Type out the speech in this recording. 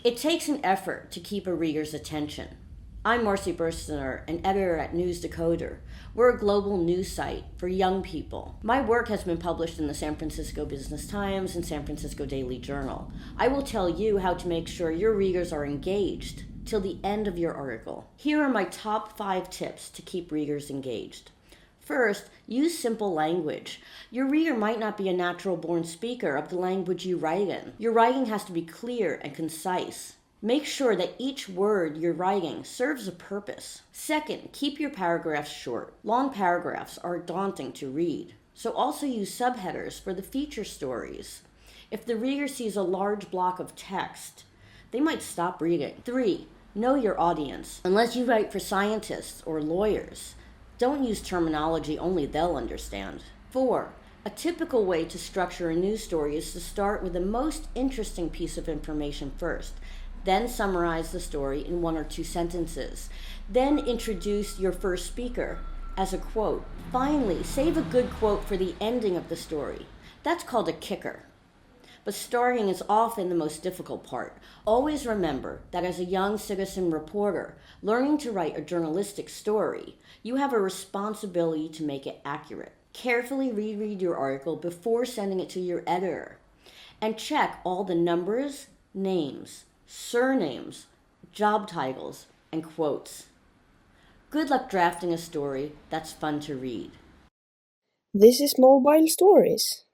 It takes an effort to keep a reader's attention. I'm Marcy Burstener, an editor at News Decoder. We're a global news site for young people. My work has been published in the San Francisco Business Times and San Francisco Daily Journal. I will tell you how to make sure your readers are engaged till the end of your article. Here are my top 5 tips to keep readers engaged. First, use simple language. Your reader might not be a natural born speaker of the language you write in. Your writing has to be clear and concise. Make sure that each word you're writing serves a purpose. Second, keep your paragraphs short. Long paragraphs are daunting to read, so also use subheaders for the feature stories. If the reader sees a large block of text, they might stop reading. 3. Know your audience. Unless you write for scientists or lawyers, don't use terminology only they'll understand. 4. A typical way to structure a news story is to start with the most interesting piece of information first, then summarize the story in 1 or 2 sentences, then introduce your first speaker as a quote. Finally, save a good quote for the ending of the story. That's called a kicker. But starting is often the most difficult part. Always remember that as a young citizen reporter, learning to write a journalistic story, you have a responsibility to make it accurate. Carefully reread your article before sending it to your editor. And check all the numbers, names, surnames, job titles, and quotes. Good luck drafting a story that's fun to read. This is Mobile Stories.